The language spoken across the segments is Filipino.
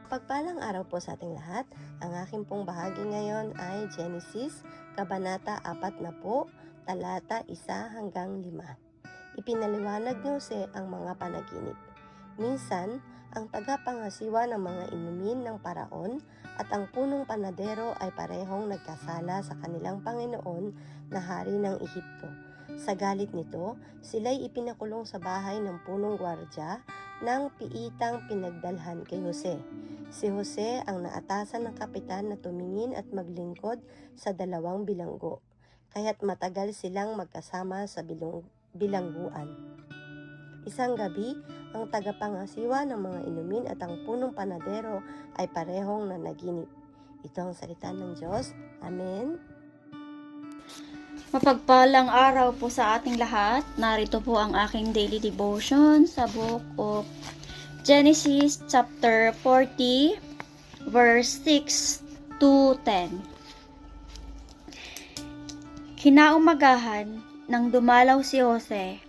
Mapagpalang araw po sa ating lahat. Ang aking pong bahagi ngayon ay Genesis, Kabanata 4 na po, talata 1 hanggang 5. Ipinaliwanag ni Jose ang mga panaginip. Minsan, ang tagapangasiwa ng mga inumin ng paraon at ang punong panadero ay parehong nagkasala sa kanilang Panginoon na hari ng Ehipto. Sa galit nito, sila'y ipinakulong sa bahay ng punong gwardya ng piitang pinagdalhan kay Jose. Si Jose ang naatasan ng kapitan na tumingin at maglingkod sa dalawang bilanggo, kaya't matagal silang magkasama sa bilangguan. Isang gabi, ang tagapangasiwa ng mga inumin at ang punong panadero ay parehong nanaginip. Ito ang salita ng Diyos. Amen. Mapagpalang araw po sa ating lahat. Narito po ang aking daily devotion sa book of Genesis chapter 40 verse 6 to 10. Kinaumagahan nang dumalaw si Jose,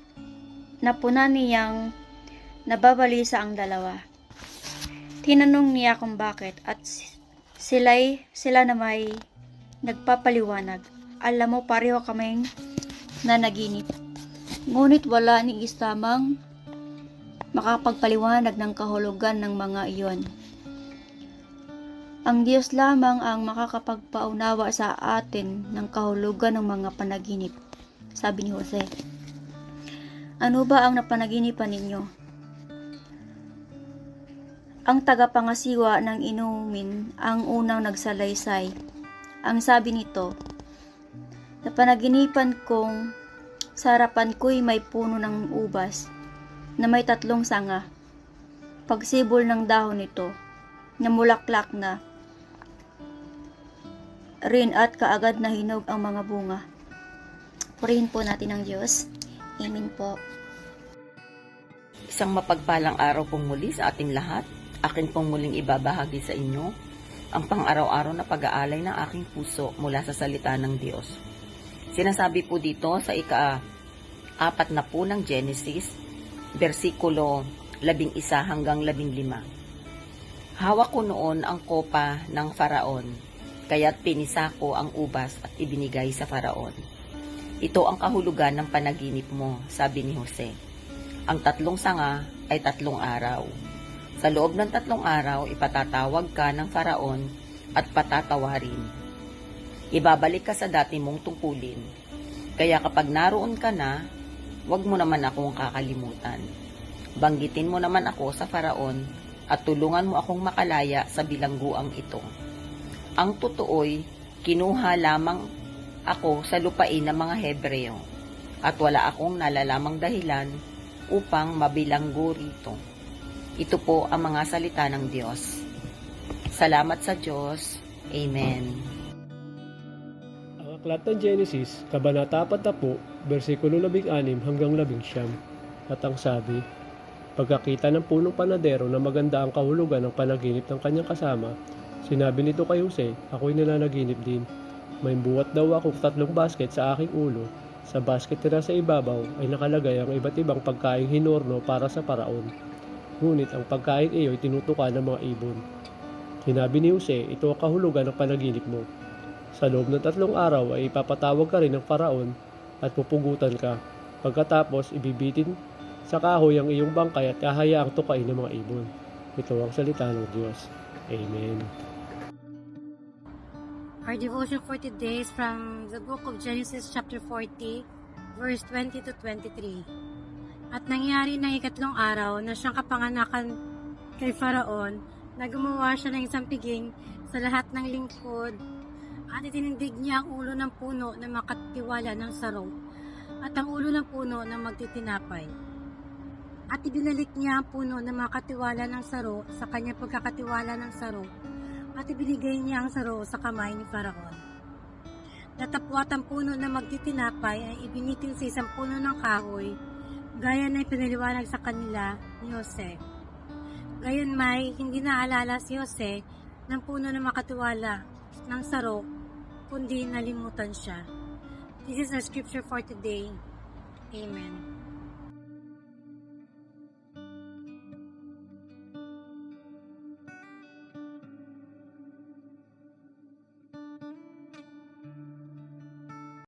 napuna niyang nababalisa ang dalawa. Tinanong niya kung bakit at sila na may nagpapaliwanag. Alam mo, pareho kaming nanaginip. Ngunit wala ni isa mang makapagpaliwanag ng kahulugan ng mga iyon. Ang Diyos lamang ang makakapagpaunawa sa atin ng kahulugan ng mga panaginip, sabi ni Jose. Ano ba ang napanaginipan ninyo? Ang tagapangasiwa ng inumin ang unang nagsalaysay. Ang sabi nito, napanaginipan kong sa harapan ko'y may puno ng ubas na may 3 sanga. Pagsibol ng dahon nito, namulaklak na rin at kaagad na hinog ang mga bunga. Purihin po natin ang Diyos. Amen po. Isang mapagpalang araw pong muli sa ating lahat. Akin pong muling ibabahagi sa inyo ang pang-araw-araw na pag-aalay ng aking puso mula sa salita ng Diyos. Sinasabi po dito sa ika-4 na po ng Genesis, versikulo 11 hanggang 15. Hawak ko noon ang kopa ng Faraon, kaya't pinisa ko ang ubas at ibinigay sa Faraon. Ito ang kahulugan ng panaginip mo, sabi ni Jose. Ang 3 sanga ay 3 araw. Sa loob ng 3 araw, ipatatawag ka ng Faraon at patatawarin. Ibabalik ka sa dati mong tungkulin. Kaya kapag naroon ka na, huwag mo naman akong kakalimutan. Banggitin mo naman ako sa Faraon at tulungan mo akong makalaya sa bilangguang ito. Ang totoo'y, kinuha lamang ako sa lupain ng mga Hebreo at wala akong nalalamang dahilan upang mabilanggo rito. Ito po ang mga salita ng Diyos. Salamat sa Diyos. Amen. Ang aklat ng Genesis, Kabanata 4 po, versikulo 16 hanggang 19. At ang sabi, pagkakita ng punong panadero na maganda ang kahulugan ng panaginip ng kanyang kasama, sinabi nito kay Jose, ako'y nananaginip din. May buwat daw akong 3 basket sa aking ulo. Sa basket na sa ibabaw ay nakalagay ang iba't ibang pagkaing hinorno para sa paraon. Ngunit ang pagkain iyo'y tinutukan ng mga ibon. Sinabi ni Jose, ito ang kahulugan ng panaginip mo. Sa loob ng 3 araw ay ipapatawag ka rin ng Faraon at pupugutan ka. Pagkatapos, ibibitin sa kahoy ang iyong bangkay at hahayaang tukain ng mga ibon. Ito ang salita ng Diyos. Amen. Our devotion for today is from the book of Genesis chapter 40, verse 20 to 23. At nangyari ng 3 araw na siyang kapanganakan kay Faraon, na gumawa siya ng isang piging sa lahat ng lingkod at itinindig niya ang ulo ng puno na makatiwala ng saro at ang ulo ng puno na magtitinapay. At ibinalik niya ang puno na makatiwala ng saro sa kanyang pagkakatiwala ng saro at ibinigay niya ang saro sa kamay ni Faraon. Natapwat ang puno na magtitinapay ay ibinitin sa isang puno ng kahoy, gaya na ipinaliwanag sa kanila ni Jose. Gayon may hindi naalala si Jose ng puno na makatiwala ng saro, kundi nalimutan siya. This is our scripture for today. Amen.